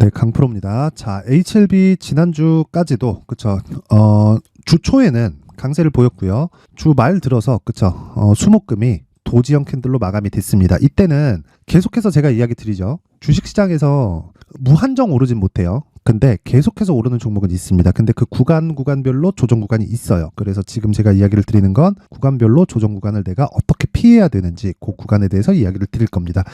네, 강프로입니다. 자, HLB 지난주까지도 그쵸. 주 초에는 강세를 보였고요. 주 말 들어서 그쵸. 수목금이 도지형 캔들로 마감이 됐습니다. 이때는 계속해서 제가 이야기 드리죠. 주식시장에서 무한정 오르진 못해요. 근데 계속해서 오르는 종목은 있습니다. 근데 그 구간별로 조정 구간이 있어요. 그래서 지금 제가 이야기를 드리는 건 구간별로 조정 구간을 내가 어떻게 피해야 되는지 그 구간에 대해서 이야기를 드릴 겁니다.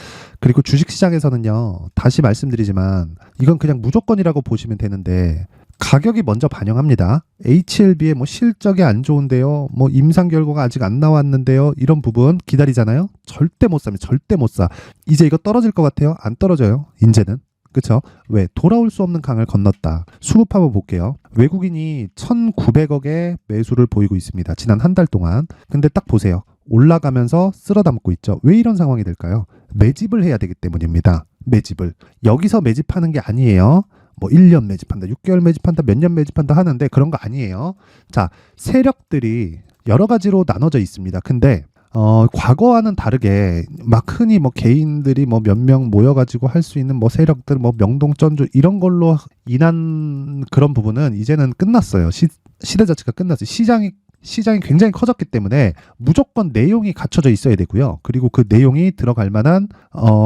그리고 주식시장에서는요, 다시 말씀드리지만 이건 그냥 무조건이라고 보시면 되는데 가격이 먼저 반영합니다. HLB의 뭐 실적이 안 좋은데요, 뭐 임상 결과가 아직 안 나왔는데요, 이런 부분 기다리잖아요. 절대 못 삽니다. 절대 못 사. 이제 이거 떨어질 것 같아요? 안 떨어져요. 이제는. 그쵸? 왜? 돌아올 수 없는 강을 건넜다. 수급 한번 볼게요. 외국인이 1,900억의 매수를 보이고 있습니다. 지난 한 달 동안. 근데 딱 보세요. 올라가면서 쓸어담고 있죠. 왜 이런 상황이 될까요? 매집을 해야 되기 때문입니다. 매집을. 여기서 매집하는 게 아니에요. 뭐 1년 매집한다, 6개월 매집한다, 몇 년 매집한다 하는데 그런 거 아니에요. 자, 세력들이 여러 가지로 나눠져 있습니다. 근데 과거와는 다르게 막 흔히 뭐 개인들이 뭐 몇 명 모여가지고 할 수 있는 뭐 세력들 뭐 명동전주 이런 걸로 인한 그런 부분은 이제는 끝났어요. 시대 자체가 끝났어요. 시장이 굉장히 커졌기 때문에 무조건 내용이 갖춰져 있어야 되고요. 그리고 그 내용이 들어갈 만한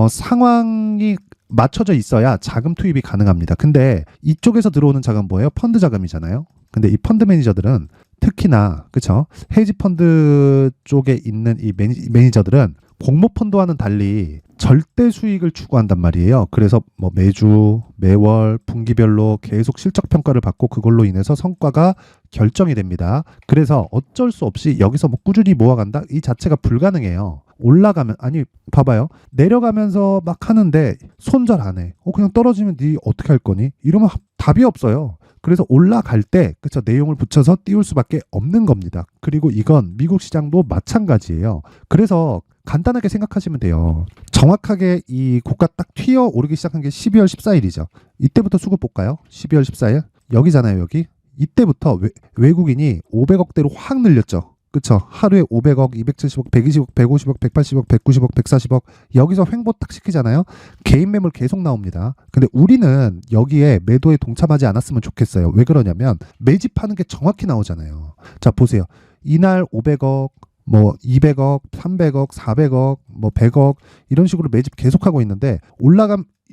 상황이 맞춰져 있어야 자금 투입이 가능합니다. 근데 이쪽에서 들어오는 자금 뭐예요? 펀드 자금이잖아요. 근데 이 펀드 매니저들은 특히나 그쵸? 헤지 펀드 쪽에 있는 이 매니저들은 공모 펀드와는 달리 절대 수익을 추구한단 말이에요. 그래서 뭐 매주, 매월, 분기별로 계속 실적 평가를 받고 그걸로 인해서 성과가 결정이 됩니다. 그래서 어쩔 수 없이 여기서 뭐 꾸준히 모아간다? 이 자체가 불가능해요. 올라가면 아니 봐봐요. 내려가면서 막 하는데 손절 안 해. 그냥 떨어지면 네 어떻게 할 거니? 이러면 답이 없어요. 그래서 올라갈 때 그쵸, 내용을 붙여서 띄울 수밖에 없는 겁니다. 그리고 이건 미국 시장도 마찬가지예요. 그래서 간단하게 생각하시면 돼요. 정확하게 이 고가 딱 튀어 오르기 시작한 게 12월 14일이죠. 이때부터 수급 볼까요? 12월 14일 여기잖아요. 여기. 이때부터 외국인이 500억대로 확 늘렸죠. 그쵸? 하루에 500억, 270억, 120억, 150억, 180억, 190억, 140억 여기서 횡보 딱 시키잖아요. 개인 매물 계속 나옵니다. 근데 우리는 여기에 매도에 동참하지 않았으면 좋겠어요. 왜 그러냐면 매집하는 게 정확히 나오잖아요. 자, 보세요. 이날 500억, 뭐 200억, 300억, 400억, 뭐 100억 이런 식으로 매집 계속하고 있는데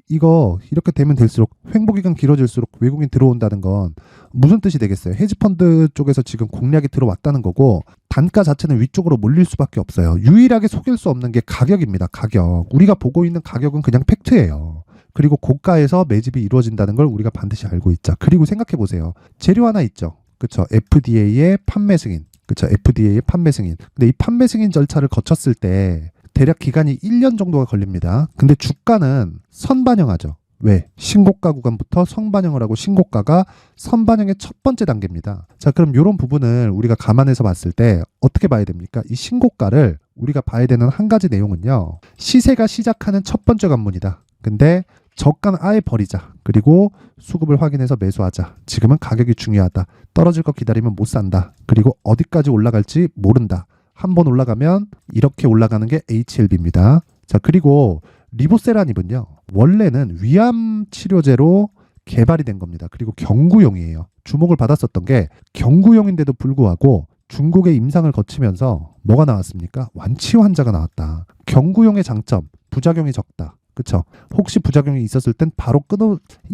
이거 이렇게 되면 될수록 횡보 기간 길어질수록 외국인 들어온다는 건 무슨 뜻이 되겠어요? 헤지펀드 쪽에서 지금 공략이 들어왔다는 거고 단가 자체는 위쪽으로 몰릴 수밖에 없어요. 유일하게 속일 수 없는 게 가격입니다. 가격. 우리가 보고 있는 가격은 그냥 팩트예요. 그리고 고가에서 매집이 이루어진다는 걸 우리가 반드시 알고 있자. 그리고 생각해 보세요. 재료 하나 있죠. 그쵸? FDA의 판매 승인. 그쵸? FDA의 판매 승인. 근데 이 판매 승인 절차를 거쳤을 때 대략 기간이 1년 정도가 걸립니다. 근데 주가는 선반영하죠. 왜? 신고가 구간부터 선반영을 하고 신고가가 선반영의 첫 번째 단계입니다. 자, 그럼 이런 부분을 우리가 감안해서 봤을 때 어떻게 봐야 됩니까? 이 신고가를 우리가 봐야 되는 한 가지 내용은요. 시세가 시작하는 첫 번째 관문이다. 근데 저가는 아예 버리자. 그리고 수급을 확인해서 매수하자. 지금은 가격이 중요하다. 떨어질 거 기다리면 못 산다. 그리고 어디까지 올라갈지 모른다. 한번 올라가면 이렇게 올라가는 게 HLB입니다. 자, 그리고 리보세라닙은요. 원래는 위암 치료제로 개발이 된 겁니다. 그리고 경구용이에요. 주목을 받았었던 게 경구용인데도 불구하고 중국의 임상을 거치면서 뭐가 나왔습니까? 완치 환자가 나왔다. 경구용의 장점, 부작용이 적다. 그쵸? 혹시 부작용이 있었을 땐 바로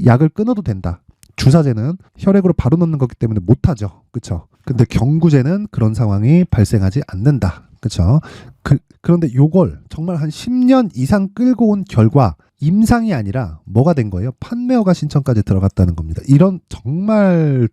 약을 끊어도 된다. 주사제는 혈액으로 바로 넣는 거기 때문에 못하죠. 그쵸? 근데 경구제는 그런 상황이 발생하지 않는다. 그쵸? 그런데 요걸 정말 한 10년 이상 끌고 온 결과 임상이 아니라 뭐가 된 거예요? 판매 허가 신청까지 들어갔다는 겁니다. 이런 정말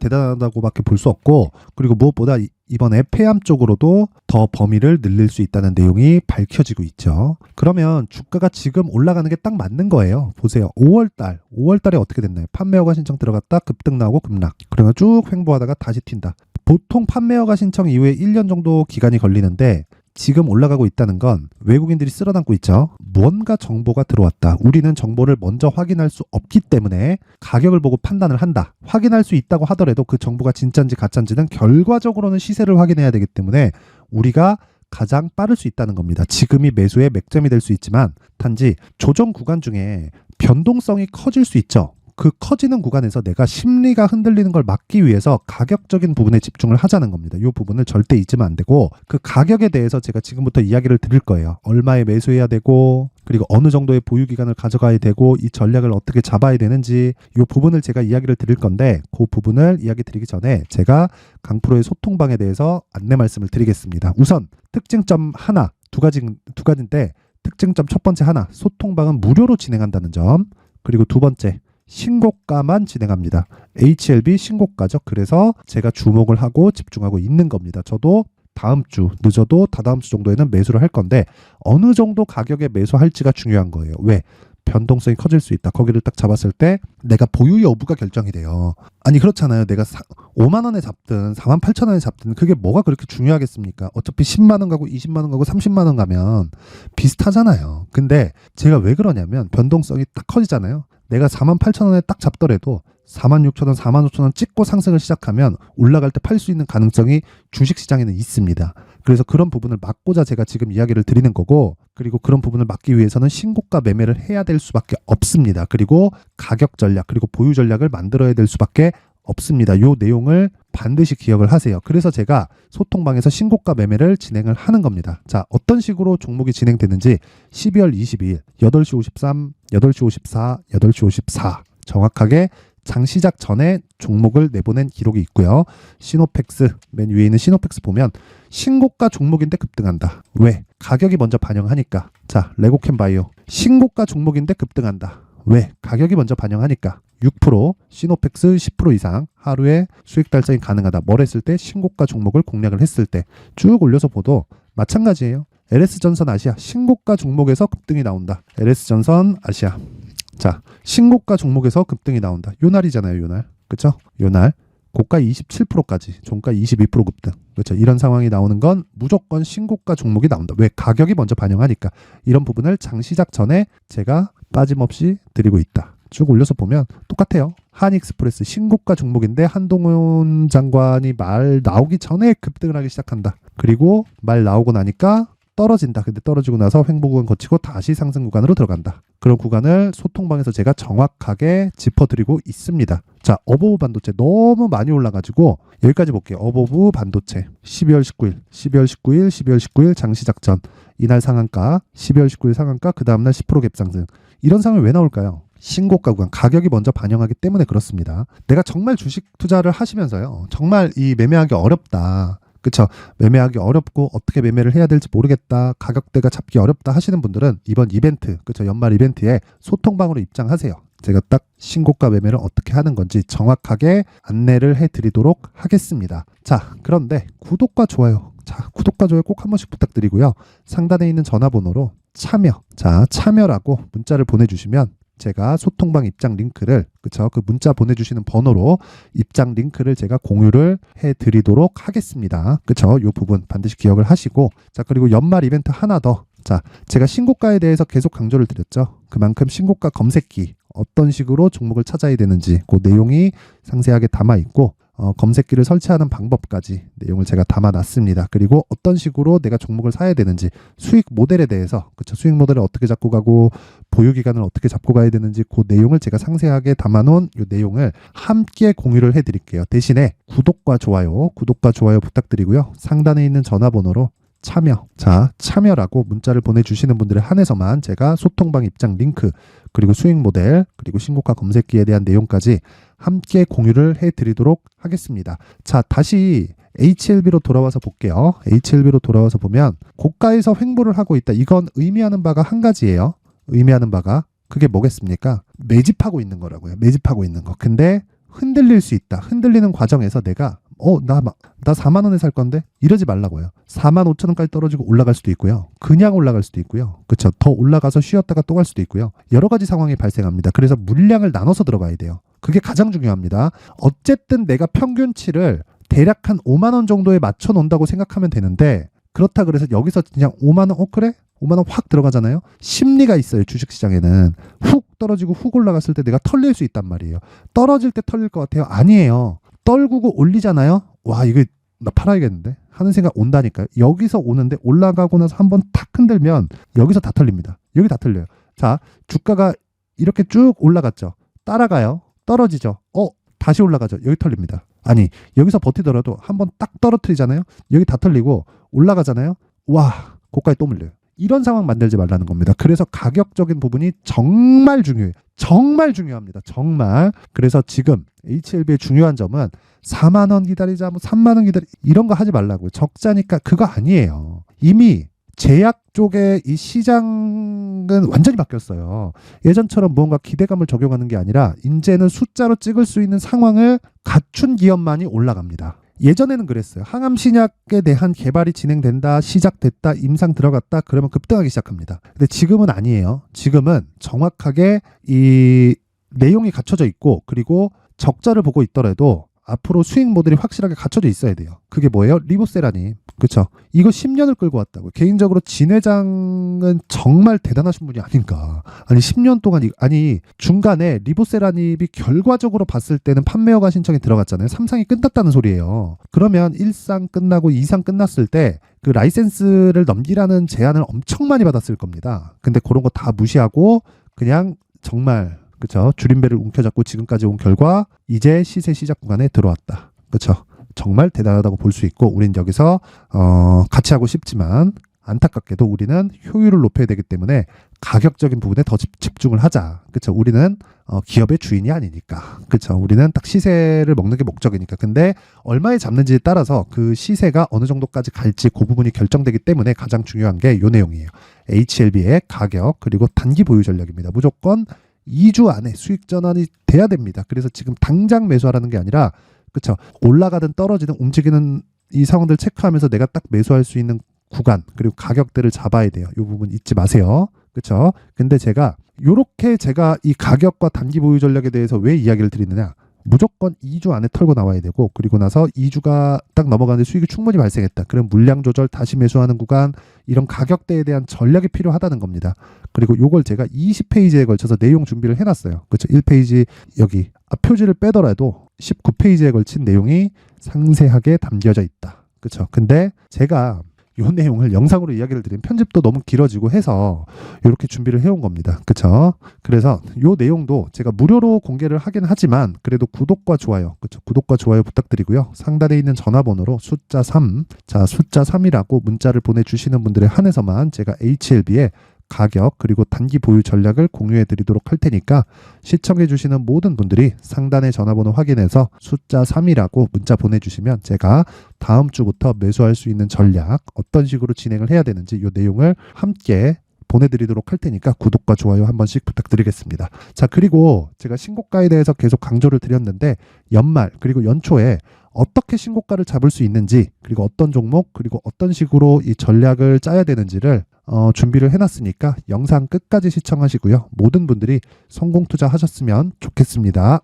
대단하다고밖에 볼 수 없고, 그리고 무엇보다 이번에 폐암 쪽으로도 더 범위를 늘릴 수 있다는 내용이 밝혀지고 있죠. 그러면 주가가 지금 올라가는 게 딱 맞는 거예요. 보세요. 5월달에 어떻게 됐나요? 판매 허가 신청 들어갔다 급등 나오고 급락. 그러면 쭉 횡보하다가 다시 튄다. 보통 판매 허가 신청 이후에 1년 정도 기간이 걸리는데 지금 올라가고 있다는 건 외국인들이 쓸어담고 있죠. 뭔가 정보가 들어왔다. 우리는 정보를 먼저 확인할 수 없기 때문에 가격을 보고 판단을 한다. 확인할 수 있다고 하더라도 그 정보가 진짜인지 가짜인지는 결과적으로는 시세를 확인해야 되기 때문에 우리가 가장 빠를 수 있다는 겁니다. 지금이 매수의 맥점이 될 수 있지만 단지 조정 구간 중에 변동성이 커질 수 있죠. 그 커지는 구간에서 내가 심리가 흔들리는 걸 막기 위해서 가격적인 부분에 집중을 하자는 겁니다. 이 부분을 절대 잊으면 안 되고 그 가격에 대해서 제가 지금부터 이야기를 드릴 거예요. 얼마에 매수해야 되고 그리고 어느 정도의 보유 기간을 가져가야 되고 이 전략을 어떻게 잡아야 되는지 이 부분을 제가 이야기를 드릴 건데 그 부분을 이야기 드리기 전에 제가 강프로의 소통방에 대해서 안내 말씀을 드리겠습니다. 우선 특징점 하나, 두 가지인데 특징점 첫 번째 하나, 소통방은 무료로 진행한다는 점. 그리고 두 번째, 신고가만 진행합니다. HLB 신고가죠. 그래서 제가 주목을 하고 집중하고 있는 겁니다. 저도 다음 주, 늦어도 다다음 주 정도에는 매수를 할 건데 어느 정도 가격에 매수할지가 중요한 거예요. 왜? 변동성이 커질 수 있다. 거기를 딱 잡았을 때 내가 보유 여부가 결정이 돼요. 아니 그렇잖아요. 내가 5만 원에 잡든 4만 8천 원에 잡든 그게 뭐가 그렇게 중요하겠습니까? 어차피 10만 원 가고 20만 원 가고 30만 원 가면 비슷하잖아요. 근데 제가 왜 그러냐면 변동성이 딱 커지잖아요. 내가 4만 8천 원에 딱 잡더라도 4만 6천 원, 4만 5천 원 찍고 상승을 시작하면 올라갈 때 팔 수 있는 가능성이 주식시장에는 있습니다. 그래서 그런 부분을 막고자 제가 지금 이야기를 드리는 거고 그리고 그런 부분을 막기 위해서는 신고가 매매를 해야 될 수밖에 없습니다. 그리고 가격 전략 그리고 보유 전략을 만들어야 될 수밖에 없습니다. 요 내용을 반드시 기억을 하세요. 그래서 제가 소통방에서 신고가 매매를 진행을 하는 겁니다. 자, 어떤 식으로 종목이 진행되는지 12월 22일 8시 53, 8시 54, 8시 54 정확하게 장 시작 전에 종목을 내보낸 기록이 있고요. 시노펙스 맨 위에 있는 시노펙스 보면 신고가 종목인데 급등한다. 왜? 가격이 먼저 반영하니까. 자, 레고캠바이오 신고가 종목인데 급등한다. 왜? 가격이 먼저 반영하니까. 6%, 시노펙스 10% 이상 하루에 수익 달성이 가능하다. 뭘 했을 때? 신고가 종목을 공략을 했을 때. 쭉 올려서 보도 마찬가지예요. LS전선 아시아 신고가 종목에서 급등이 나온다. LS전선 아시아. 자, 신고가 종목에서 급등이 나온다. 요 날이잖아요, 요 날. 그쵸? 요 날. 고가 27%까지, 종가 22% 급등. 그렇죠? 이런 상황이 나오는 건 무조건 신고가 종목이 나온다. 왜? 가격이 먼저 반영하니까. 이런 부분을 장 시작 전에 제가 빠짐없이 드리고 있다. 쭉 올려서 보면 똑같아요. 한익스프레스 신고가 종목인데 한동훈 장관이 말 나오기 전에 급등을 하기 시작한다. 그리고 말 나오고 나니까 떨어진다. 근데 떨어지고 나서 횡보 구간 거치고 다시 상승 구간으로 들어간다. 그런 구간을 소통방에서 제가 정확하게 짚어드리고 있습니다. 자, 어버브 반도체 너무 많이 올라가지고 여기까지 볼게요. 어버브 반도체 12월 19일, 12월 19일, 12월 19일 장시작 전 이날 상한가, 12월 19일 상한가, 그 다음날 10% 갭상승. 이런 상황이 왜 나올까요? 신고가 구간 가격이 먼저 반영하기 때문에 그렇습니다. 내가 정말 주식 투자를 하시면서요. 정말 이 매매하기 어렵다. 그쵸? 매매하기 어렵고 어떻게 매매를 해야 될지 모르겠다. 가격대가 잡기 어렵다 하시는 분들은 이번 이벤트, 그쵸? 연말 이벤트에 소통방으로 입장하세요. 제가 딱 신고가 매매를 어떻게 하는 건지 정확하게 안내를 해드리도록 하겠습니다. 자, 그런데 구독과 좋아요. 자, 구독과 좋아요 꼭 한 번씩 부탁드리고요. 상단에 있는 전화번호로 참여. 자, 참여라고 문자를 보내주시면 제가 소통방 입장 링크를 그쵸 그 문자 보내주시는 번호로 입장 링크를 제가 공유를 해드리도록 하겠습니다. 그쵸 이 부분 반드시 기억을 하시고 자 그리고 연말 이벤트 하나 더. 자 제가 신고가에 대해서 계속 강조를 드렸죠. 그만큼 신고가 검색기 어떤 식으로 종목을 찾아야 되는지 그 내용이 상세하게 담아 있고 검색기를 설치하는 방법까지 내용을 제가 담아놨습니다. 그리고 어떤 식으로 내가 종목을 사야 되는지 수익 모델에 대해서 그쵸 수익 모델을 어떻게 잡고 가고 보유 기간을 어떻게 잡고 가야 되는지 그 내용을 제가 상세하게 담아놓은 이 내용을 함께 공유를 해드릴게요. 대신에 구독과 좋아요 부탁드리고요. 상단에 있는 전화번호로 참여. 자, 참여라고 문자를 보내주시는 분들에 한해서만 제가 소통방 입장 링크 그리고 수익 모델 그리고 신고가 검색기에 대한 내용까지 함께 공유를 해드리도록 하겠습니다. 자, 다시 HLB로 돌아와서 볼게요. HLB로 돌아와서 보면 고가에서 횡보를 하고 있다. 이건 의미하는 바가 한 가지예요. 의미하는 바가 그게 뭐겠습니까? 매집하고 있는 거라고요. 매집하고 있는 거. 근데 흔들릴 수 있다. 흔들리는 과정에서 내가 나 4만 원에 살 건데 이러지 말라고요. 4만 5천 원까지 떨어지고 올라갈 수도 있고요. 그냥 올라갈 수도 있고요. 그렇죠. 더 올라가서 쉬었다가 또 갈 수도 있고요. 여러 가지 상황이 발생합니다. 그래서 물량을 나눠서 들어가야 돼요. 그게 가장 중요합니다. 어쨌든 내가 평균치를 대략 한 5만 원 정도에 맞춰 놓는다고 생각하면 되는데 그렇다 그래서 여기서 그냥 5만 원 그래? 5만 원 확 들어가잖아요. 심리가 있어요. 주식시장에는 훅 떨어지고 훅 올라갔을 때 내가 털릴 수 있단 말이에요. 떨어질 때 털릴 것 같아요? 아니에요. 떨구고 올리잖아요. 와 이거 나 팔아야겠는데 하는 생각 온다니까요. 여기서 오는데 올라가고 나서 한번 탁 흔들면 여기서 다 털립니다. 여기 다 털려요. 자, 주가가 이렇게 쭉 올라갔죠. 따라가요. 떨어지죠. 다시 올라가죠. 여기 털립니다. 아니, 여기서 버티더라도 한번 딱 떨어뜨리잖아요. 여기 다 털리고 올라가잖아요. 와, 고가에 또 물려요. 이런 상황 만들지 말라는 겁니다. 그래서 가격적인 부분이 정말 중요해요. 정말 중요합니다. 정말. 그래서 지금 HLB의 중요한 점은 4만 원 기다리자, 뭐 3만 원 기다리자 이런 거 하지 말라고요. 적자니까 그거 아니에요. 이미 제약 쪽의 이 시장은 완전히 바뀌었어요. 예전처럼 무언가 기대감을 적용하는 게 아니라 이제는 숫자로 찍을 수 있는 상황을 갖춘 기업만이 올라갑니다. 예전에는 그랬어요. 항암 신약에 대한 개발이 진행된다, 시작됐다, 임상 들어갔다, 그러면 급등하기 시작합니다. 근데 지금은 아니에요. 지금은 정확하게 이 내용이 갖춰져 있고, 그리고 적자를 보고 있더라도 앞으로 수익 모델이 확실하게 갖춰져 있어야 돼요. 그게 뭐예요? 리보세라님. 그렇죠? 이거 10년을 끌고 왔다고. 개인적으로 진 회장은 정말 대단하신 분이 아닌가. 아니 10년 동안 아니 중간에 리보세라님이 결과적으로 봤을 때는 판매허가 신청이 들어갔잖아요. 3상이 끝났다는 소리예요. 그러면 1상 끝나고 2상 끝났을 때 그 라이센스를 넘기라는 제안을 엄청 많이 받았을 겁니다. 근데 그런 거 다 무시하고 그냥 정말 그렇죠. 줄임배를 움켜잡고 지금까지 온 결과 이제 시세 시작 구간에 들어왔다. 그렇죠. 정말 대단하다고 볼 수 있고 우린 여기서 같이 하고 싶지만 안타깝게도 우리는 효율을 높여야 되기 때문에 가격적인 부분에 더 집중을 하자. 그렇죠. 우리는 기업의 주인이 아니니까. 그렇죠. 우리는 딱 시세를 먹는 게 목적이니까. 근데 얼마에 잡는지에 따라서 그 시세가 어느 정도까지 갈지 그 부분이 결정되기 때문에 가장 중요한 게 이 내용이에요. HLB의 가격 그리고 단기 보유 전략입니다. 무조건 2주 안에 수익 전환이 돼야 됩니다. 그래서 지금 당장 매수하라는 게 아니라 그렇죠. 올라가든 떨어지든 움직이는 이 상황들 체크하면서 내가 딱 매수할 수 있는 구간 그리고 가격대를 잡아야 돼요. 이 부분 잊지 마세요. 그렇죠? 근데 제가 이 가격과 단기 보유 전략에 대해서 왜 이야기를 드리느냐? 무조건 2주 안에 털고 나와야 되고 그리고 나서 2주가 딱 넘어가는데 수익이 충분히 발생했다. 그럼 물량 조절 다시 매수하는 구간 이런 가격대에 대한 전략이 필요하다는 겁니다. 그리고 요걸 제가 20페이지에 걸쳐서 내용 준비를 해놨어요. 그렇죠? 1페이지 여기 표지를 빼더라도 19페이지에 걸친 내용이 상세하게 담겨져 있다. 그렇죠? 근데 제가 이 내용을 영상으로 이야기를 드리면 편집도 너무 길어지고 해서 이렇게 준비를 해온 겁니다. 그렇죠? 그래서 이 내용도 제가 무료로 공개를 하긴 하지만 그래도 구독과 좋아요, 그렇죠? 구독과 좋아요 부탁드리고요. 상단에 있는 전화번호로 숫자 3, 자 숫자 3이라고 문자를 보내주시는 분들에 한해서만 제가 HLB의 가격 그리고 단기 보유 전략을 공유해 드리도록 할 테니까 시청해 주시는 모든 분들이 상단의 전화번호 확인해서 숫자 3이라고 문자 보내주시면 제가 다음 주부터 매수할 수 있는 전략 어떤 식으로 진행을 해야 되는지 이 내용을 함께 보내드리도록 할 테니까 구독과 좋아요 한 번씩 부탁드리겠습니다. 자, 그리고 제가 신고가에 대해서 계속 강조를 드렸는데 연말 그리고 연초에 어떻게 신고가를 잡을 수 있는지 그리고 어떤 종목 그리고 어떤 식으로 이 전략을 짜야 되는지를 준비를 해놨으니까 영상 끝까지 시청하시고요. 모든 분들이 성공 투자하셨으면 좋겠습니다.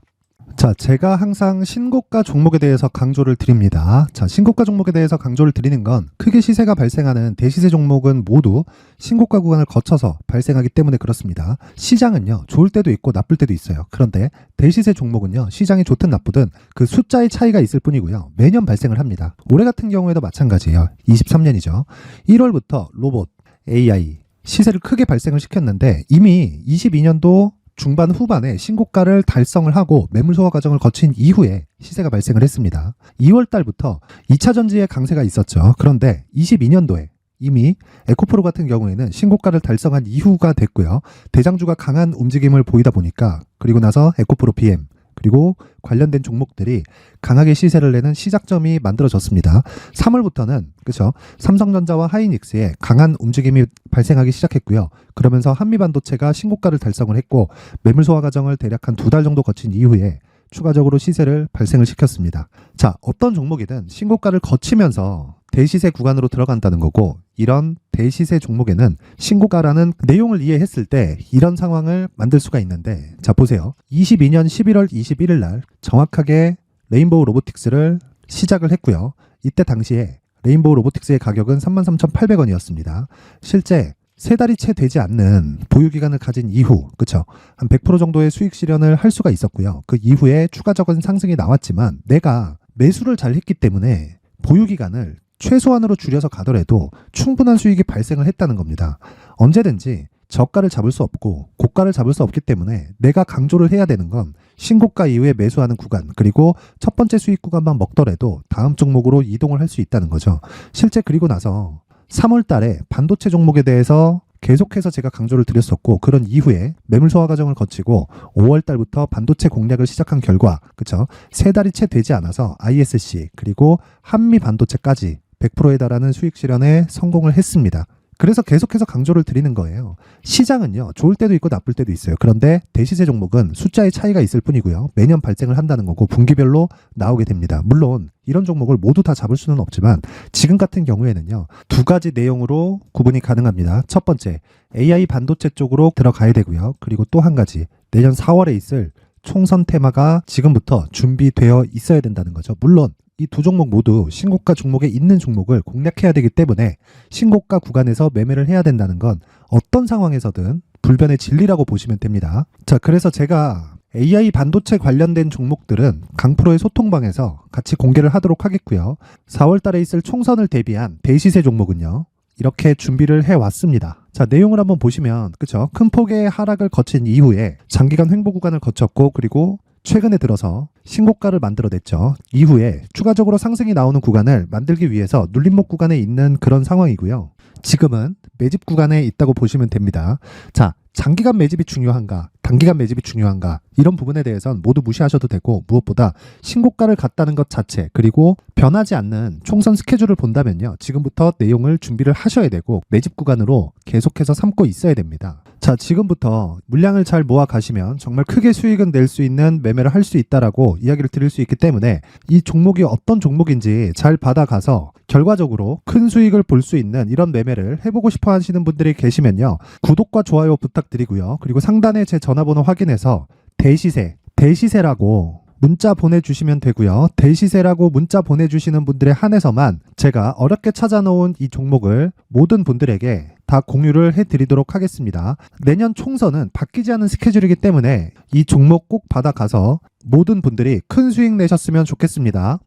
자, 제가 항상 신고가 종목에 대해서 강조를 드립니다. 자, 신고가 종목에 대해서 강조를 드리는 건 크게 시세가 발생하는 대시세 종목은 모두 신고가 구간을 거쳐서 발생하기 때문에 그렇습니다. 시장은요, 좋을 때도 있고 나쁠 때도 있어요. 그런데 대시세 종목은요, 시장이 좋든 나쁘든 그 숫자의 차이가 있을 뿐이고요. 매년 발생을 합니다. 올해 같은 경우에도 마찬가지예요. 23년이죠. 1월부터 로봇, AI, 시세를 크게 발생을 시켰는데 이미 22년도 중반 후반에 신고가를 달성을 하고 매물 소화 과정을 거친 이후에 시세가 발생을 했습니다. 2월 달부터 2차 전지의 강세가 있었죠. 그런데 22년도에 이미 에코프로 같은 경우에는 신고가를 달성한 이후가 됐고요. 대장주가 강한 움직임을 보이다 보니까 그리고 나서 에코프로 BM 그리고 관련된 종목들이 강하게 시세를 내는 시작점이 만들어졌습니다. 3월부터는 그렇죠. 삼성전자와 하이닉스에 강한 움직임이 발생하기 시작했고요. 그러면서 한미반도체가 신고가를 달성을 했고 매물 소화 과정을 대략 한 2달 정도 거친 이후에 추가적으로 시세를 발생을 시켰습니다. 자, 어떤 종목이든 신고가를 거치면서 대시세 구간으로 들어간다는 거고 이런 대시세 종목에는 신고가라는 내용을 이해했을 때 이런 상황을 만들 수가 있는데 자, 보세요. 22년 11월 21일 날 정확하게 레인보우 로보틱스를 시작을 했고요. 이때 당시에 레인보우 로보틱스의 가격은 33,800원이었습니다. 실제 3달이 채 되지 않는 보유기간을 가진 이후, 그쵸? 한 100% 정도의 수익 실현을 할 수가 있었고요. 그 이후에 추가적인 상승이 나왔지만 내가 매수를 잘 했기 때문에 보유 기간을 최소한으로 줄여서 가더라도 충분한 수익이 발생을 했다는 겁니다. 언제든지 저가를 잡을 수 없고 고가를 잡을 수 없기 때문에 내가 강조를 해야 되는 건 신고가 이후에 매수하는 구간, 그리고 첫 번째 수익 구간만 먹더라도 다음 종목으로 이동을 할 수 있다는 거죠. 실제 그리고 나서 3월 달에 반도체 종목에 대해서 계속해서 제가 강조를 드렸었고, 그런 이후에 매물 소화 과정을 거치고 5월 달부터 반도체 공략을 시작한 결과, 그쵸? 3달이 채 되지 않아서 ISC 그리고 한미 반도체까지 100%에 달하는 수익 실현에 성공을 했습니다. 그래서 계속해서 강조를 드리는 거예요. 시장은요, 좋을 때도 있고 나쁠 때도 있어요. 그런데 대시세 종목은 숫자의 차이가 있을 뿐이고요. 매년 발생을 한다는 거고 분기별로 나오게 됩니다. 물론 이런 종목을 모두 다 잡을 수는 없지만 지금 같은 경우에는요, 두 가지 내용으로 구분이 가능합니다. 첫 번째, AI 반도체 쪽으로 들어가야 되고요. 그리고 또 한 가지, 내년 4월에 있을 총선 테마가 지금부터 준비되어 있어야 된다는 거죠. 물론 이 두 종목 모두 신고가 종목에 있는 종목을 공략해야 되기 때문에 신고가 구간에서 매매를 해야 된다는 건 어떤 상황에서든 불변의 진리라고 보시면 됩니다. 자, 그래서 제가 AI 반도체 관련된 종목들은 강프로의 소통방에서 같이 공개를 하도록 하겠고요. 4월 달에 있을 총선을 대비한 대시세 종목은요, 이렇게 준비를 해왔습니다. 자, 내용을 한번 보시면, 그쵸? 큰 폭의 하락을 거친 이후에 장기간 횡보 구간을 거쳤고, 그리고 최근에 들어서 신고가를 만들어냈죠. 이후에 추가적으로 상승이 나오는 구간을 만들기 위해서 눌림목 구간에 있는 그런 상황이고요. 지금은 매집 구간에 있다고 보시면 됩니다. 자, 장기간 매집이 중요한가, 단기간 매집이 중요한가, 이런 부분에 대해서는 모두 무시하셔도 되고, 무엇보다 신고가를 갔다는 것 자체, 그리고 변하지 않는 총선 스케줄을 본다면요, 지금부터 내용을 준비를 하셔야 되고 매집 구간으로 계속해서 삼고 있어야 됩니다. 자, 지금부터 물량을 잘 모아 가시면 정말 크게 수익은 낼 수 있는 매매를 할 수 있다라고 이야기를 드릴 수 있기 때문에 이 종목이 어떤 종목인지 잘 받아가서 결과적으로 큰 수익을 볼 수 있는 이런 매매를 해보고 싶어 하시는 분들이 계시면요, 구독과 좋아요 부탁드리고요. 그리고 상단에 제 전화번호 확인해서 대시세라고 문자 보내주시면 되고요. 대시세라고 문자 보내주시는 분들에 한해서만 제가 어렵게 찾아놓은 이 종목을 모든 분들에게 다 공유를 해드리도록 하겠습니다. 내년 총선은 바뀌지 않은 스케줄이기 때문에 이 종목 꼭 받아가서 모든 분들이 큰 수익 내셨으면 좋겠습니다.